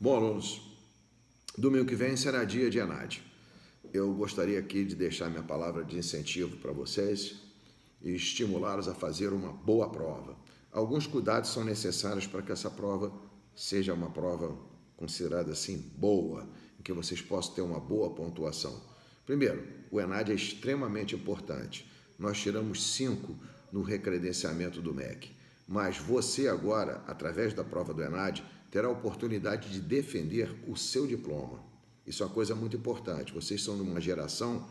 Bom, alunos, domingo que vem será dia de ENAD. Eu gostaria aqui de deixar minha palavra de incentivo para vocês e estimulá-los a fazer uma boa prova. Alguns cuidados são necessários para que essa prova seja uma prova considerada assim boa, em que vocês possam ter uma boa pontuação. Primeiro, o ENAD é extremamente importante. Nós tiramos 5 no recredenciamento do MEC, mas você agora, através da prova do ENAD, terá a oportunidade de defender o seu diploma. Isso é uma coisa muito importante. Vocês são de uma geração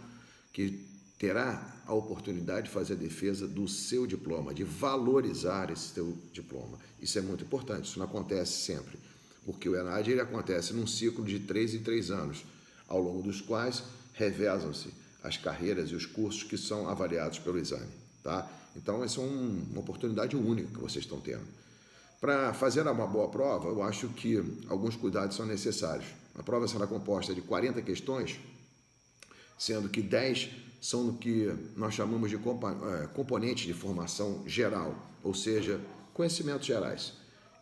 que terá a oportunidade de fazer a defesa do seu diploma, de valorizar esse seu diploma. Isso é muito importante, isso não acontece sempre, porque o ENAD ele acontece num ciclo de 3 em 3 anos, ao longo dos quais revezam-se as carreiras e os cursos que são avaliados pelo exame. Tá? Então, essa é uma oportunidade única que vocês estão tendo. Para fazer uma boa prova, eu acho que alguns cuidados são necessários. A prova será composta de 40 questões, sendo que 10 são no que nós chamamos de componentes de formação geral, ou seja, conhecimentos gerais.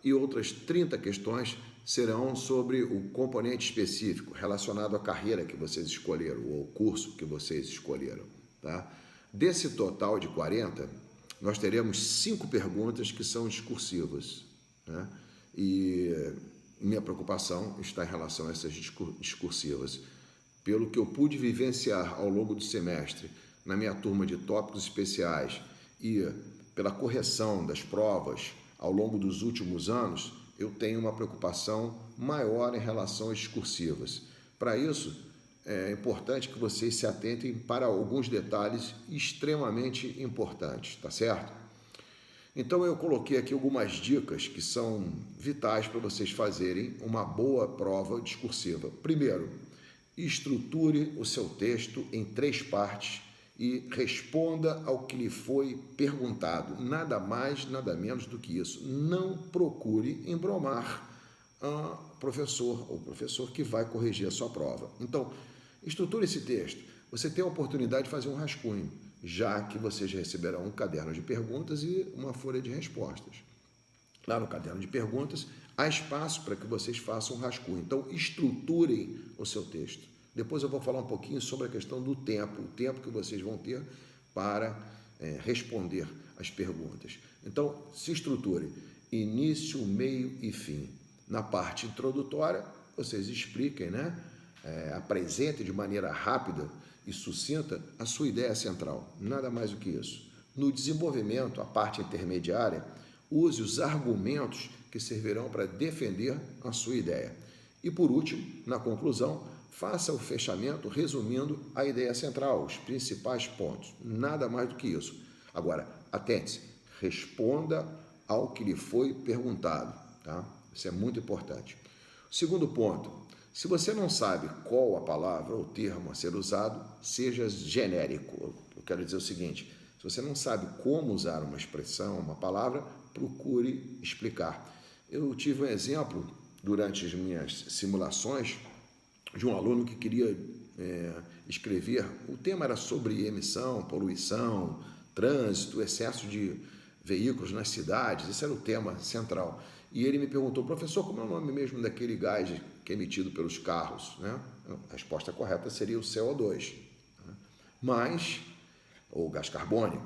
E outras 30 questões serão sobre o componente específico, relacionado à carreira que vocês escolheram, ou ao curso que vocês escolheram. Tá? Desse total de 40, nós teremos 5 perguntas que são discursivas, né? E minha preocupação está em relação a essas discursivas. Pelo que eu pude vivenciar ao longo do semestre, na minha turma de tópicos especiais e pela correção das provas ao longo dos últimos anos, eu tenho uma preocupação maior em relação às discursivas. Para isso, é importante que vocês se atentem para alguns detalhes extremamente importantes, tá certo? Então eu coloquei aqui algumas dicas que são vitais para vocês fazerem uma boa prova discursiva. Primeiro, estruture o seu texto em 3 partes e responda ao que lhe foi perguntado. Nada mais, nada menos do que isso. Não procure embromar o professor que vai corrigir a sua prova. Então, estruture esse texto. Você tem a oportunidade de fazer um rascunho, já que vocês receberão um caderno de perguntas e uma folha de respostas. Lá no caderno de perguntas, há espaço para que vocês façam um rascunho. Então, estruturem o seu texto. Depois eu vou falar um pouquinho sobre a questão do tempo, o tempo que vocês vão ter para responder as perguntas. Então, se estruturem início, meio e fim. Na parte introdutória, vocês expliquem, né? Apresentem de maneira rápida e sucinta a sua ideia central, nada mais do que isso. No desenvolvimento, a parte intermediária, use os argumentos que servirão para defender a sua ideia. E por último, na conclusão, faça o fechamento resumindo a ideia central, os principais pontos, nada mais do que isso. Agora, atente-se, responda ao que lhe foi perguntado, tá? Isso é muito importante. Segundo ponto, se você não sabe qual a palavra ou termo a ser usado, seja genérico. Eu quero dizer o seguinte, se você não sabe como usar uma expressão, uma palavra, procure explicar. Eu tive um exemplo durante as minhas simulações de um aluno que queria escrever, o tema era sobre emissão, poluição, trânsito, excesso de veículos nas cidades, esse era o tema central. E ele me perguntou, professor, como é o nome mesmo daquele gás que é emitido pelos carros? Né? A resposta correta seria o CO2, né? Mas, ou gás carbônico,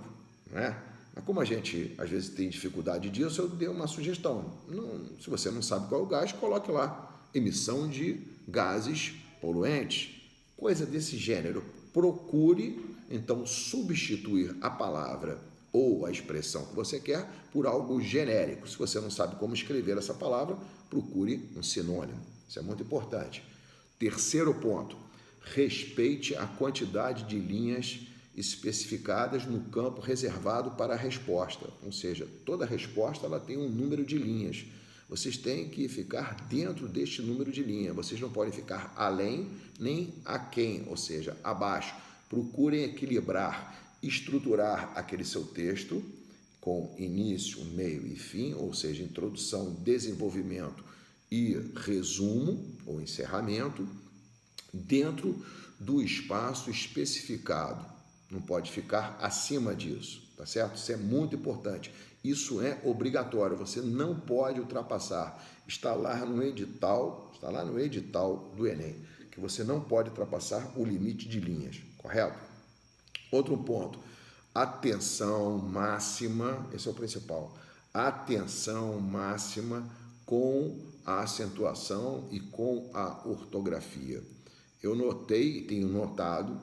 né? Mas como a gente às vezes tem dificuldade disso, eu dei uma sugestão. Se você não sabe qual é o gás, coloque lá, emissão de gases poluentes, coisa desse gênero. Procure, então, substituir a palavra ou a expressão que você quer por algo genérico. Se você não sabe como escrever essa palavra, procure um sinônimo. Isso é muito importante. Terceiro ponto, respeite a quantidade de linhas especificadas no campo reservado para a resposta. Ou seja, toda resposta ela tem um número de linhas. Vocês têm que ficar dentro deste número de linhas. Vocês não podem ficar além nem aquém, ou seja, abaixo. Procurem equilibrar, estruturar aquele seu texto com início, meio e fim, ou seja, introdução, desenvolvimento e resumo ou encerramento, dentro do espaço especificado. Não pode ficar acima disso, tá certo? Isso é muito importante. Isso é obrigatório, você não pode ultrapassar. Está lá no edital do Enem, que você não pode ultrapassar o limite de linhas, correto? Outro ponto, atenção máxima, esse é o principal, atenção máxima com a acentuação e com a ortografia. Eu notei e tenho notado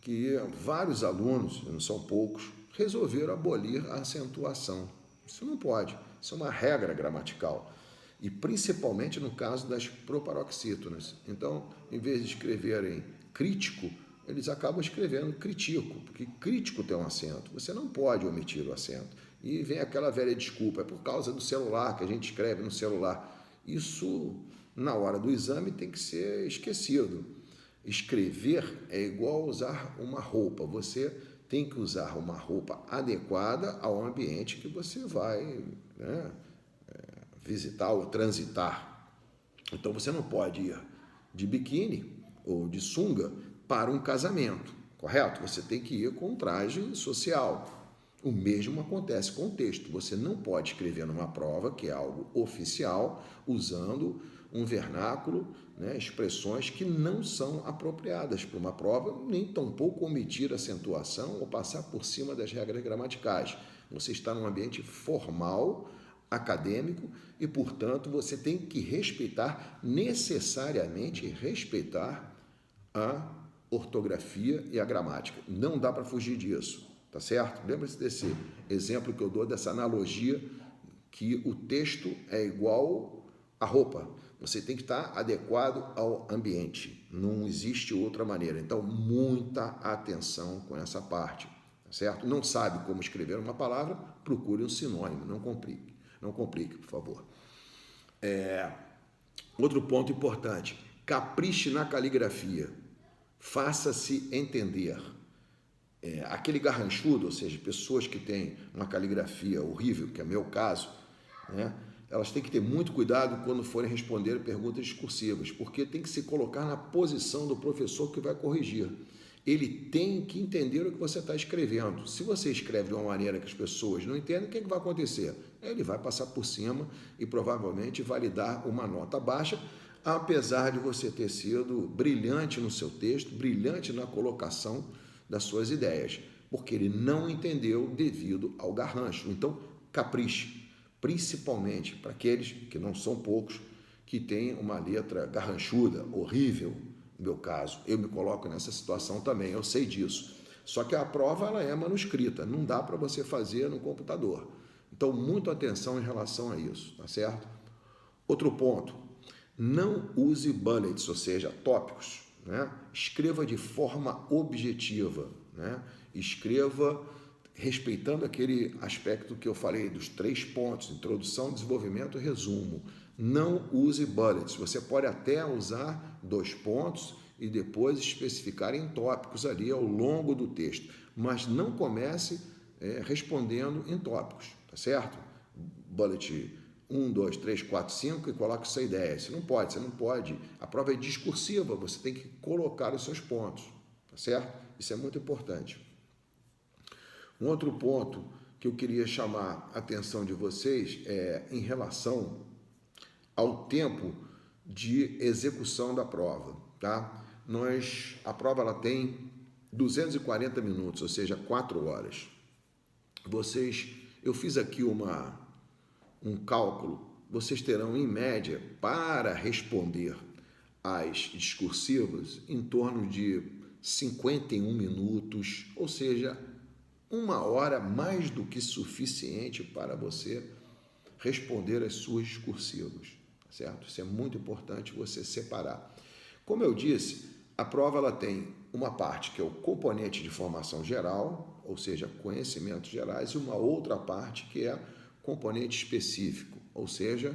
que vários alunos, não são poucos, resolveram abolir a acentuação. Isso não pode, isso é uma regra gramatical. E principalmente no caso das proparoxítonas. Então, em vez de escreverem crítico, eles acabam escrevendo critico, porque crítico tem um acento. Você não pode omitir o acento. E vem aquela velha desculpa, é por causa do celular, que a gente escreve no celular. Isso, na hora do exame, tem que ser esquecido. Escrever é igual usar uma roupa. Você tem que usar uma roupa adequada ao ambiente que você vai, né, visitar ou transitar. Então você não pode ir de biquíni ou de sunga para um casamento, correto? Você tem que ir com um traje social. O mesmo acontece com o texto. Você não pode escrever numa prova, que é algo oficial, usando um vernáculo, né, expressões que não são apropriadas para uma prova, nem tampouco omitir acentuação ou passar por cima das regras gramaticais. Você está num ambiente formal, acadêmico, e, portanto, você tem que respeitar, necessariamente respeitar a ortografia e a gramática. Não dá para fugir disso, tá certo? Lembra-se desse exemplo que eu dou, dessa analogia, que o texto é igual à roupa. Você tem que estar adequado ao ambiente. Não existe outra maneira. Então, muita atenção com essa parte, tá certo? Não sabe como escrever uma palavra? Procure um sinônimo, não complique. Não complique, por favor. Outro ponto importante, capriche na caligrafia, faça-se entender. Aquele garranchudo, ou seja, pessoas que têm uma caligrafia horrível, que é meu caso, né, elas têm que ter muito cuidado quando forem responder perguntas discursivas, porque tem que se colocar na posição do professor que vai corrigir. Ele tem que entender o que você está escrevendo. Se você escreve de uma maneira que as pessoas não entendem, o que vai acontecer? Ele vai passar por cima e provavelmente vai lhe dar uma nota baixa, apesar de você ter sido brilhante no seu texto, brilhante na colocação das suas ideias, porque ele não entendeu devido ao garrancho. Então, capriche, principalmente para aqueles, que não são poucos, que têm uma letra garranchuda, horrível. No meu caso, eu me coloco nessa situação também, eu sei disso. Só que a prova ela é manuscrita, não dá para você fazer no computador. Então, muita atenção em relação a isso, tá certo? Outro ponto, não use bullets, ou seja, tópicos, né? Escreva de forma objetiva, né? Escreva respeitando aquele aspecto que eu falei dos 3 pontos, introdução, desenvolvimento e resumo. Não use bullets, você pode até usar 2 pontos e depois especificar em tópicos ali ao longo do texto, mas não comece respondendo em tópicos, tá certo? Bullet 1, 2, 3, 4, 5 e coloque sua ideia. Você não pode. A prova é discursiva, você tem que colocar os seus pontos, tá certo? Isso é muito importante. Um outro ponto que eu queria chamar a atenção de vocês é em relação ao tempo de execução da prova, tá? A prova ela tem 240 minutos, ou seja, 4 horas. Eu fiz aqui um cálculo, vocês terão em média para responder às discursivas em torno de 51 minutos, ou seja, 1 hora mais do que suficiente para você responder às suas discursivas, certo? Isso é muito importante você separar. Como eu disse, a prova ela tem uma parte que é o componente de formação geral, ou seja, conhecimentos gerais, e uma outra parte que é componente específico, ou seja,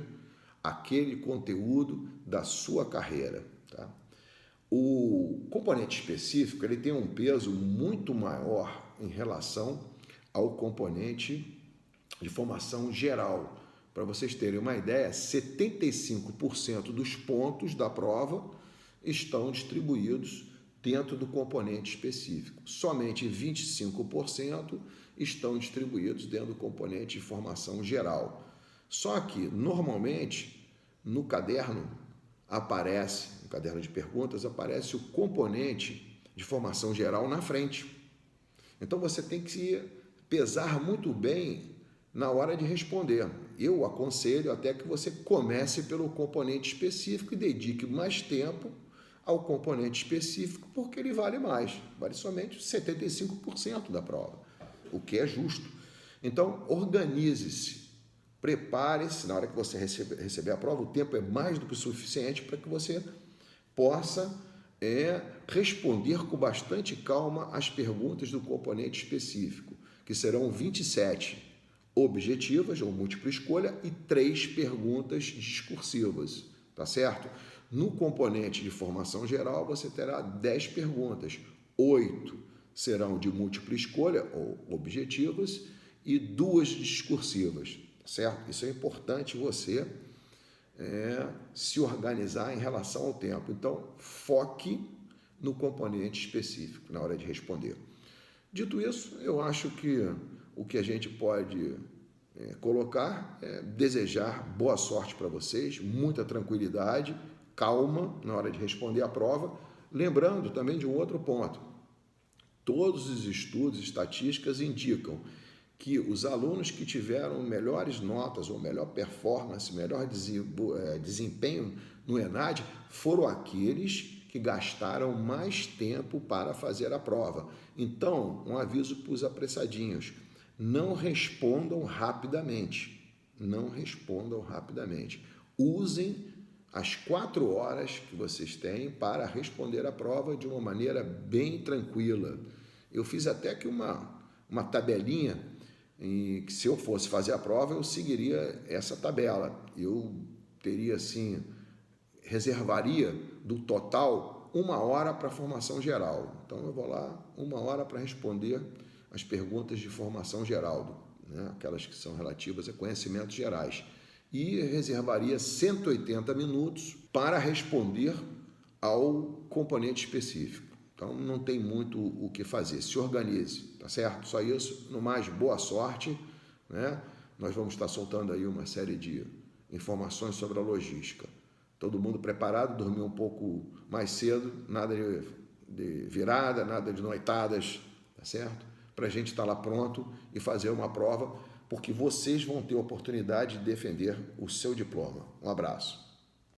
aquele conteúdo da sua carreira, tá? O componente específico ele tem um peso muito maior em relação ao componente de formação geral. Para vocês terem uma ideia, 75% dos pontos da prova estão distribuídos dentro do componente específico. Somente 25% estão distribuídos dentro do componente de formação geral. Só que, normalmente, no caderno de perguntas, aparece o componente de formação geral na frente. Então, você tem que se pesar muito bem na hora de responder. Eu aconselho até que você comece pelo componente específico e dedique mais tempo ao componente específico, porque ele vale mais, vale somente 75% da prova, o que é justo. Então, organize-se, prepare-se, na hora que você receber a prova, o tempo é mais do que suficiente para que você possa responder com bastante calma as perguntas do componente específico, que serão 27 objetivas ou múltipla escolha e 3 perguntas discursivas, tá certo? No componente de formação geral, você terá 10 perguntas, 8 serão de múltipla escolha ou objetivas e 2 discursivas, tá certo? Isso é importante você se organizar em relação ao tempo. Então, foque no componente específico na hora de responder. Dito isso, eu acho que o que a gente pode colocar é desejar boa sorte para vocês, muita tranquilidade, calma na hora de responder a prova, lembrando também de um outro ponto. Todos os estudos e estatísticas indicam que os alunos que tiveram melhores notas ou melhor performance, melhor desempenho no ENAD foram aqueles que gastaram mais tempo para fazer a prova. Então, um aviso para os apressadinhos: não respondam rapidamente. Não respondam rapidamente. Usem as 4 horas que vocês têm para responder a prova de uma maneira bem tranquila. Eu fiz até aqui uma tabelinha em que, se eu fosse fazer a prova, eu seguiria essa tabela. Eu teria assim, reservaria do total 1 hora para a formação geral. Então eu vou lá, 1 hora para responder as perguntas de formação geral, aquelas que são relativas a conhecimentos gerais. E reservaria 180 minutos para responder ao componente específico. Então não tem muito o que fazer, se organize, tá certo? Só isso, no mais, boa sorte, Nós vamos estar soltando aí uma série de informações sobre a logística. Todo mundo preparado, dormir um pouco mais cedo, nada de virada, nada de noitadas, tá certo? Para a gente estar lá pronto e fazer uma prova, porque vocês vão ter a oportunidade de defender o seu diploma. Um abraço.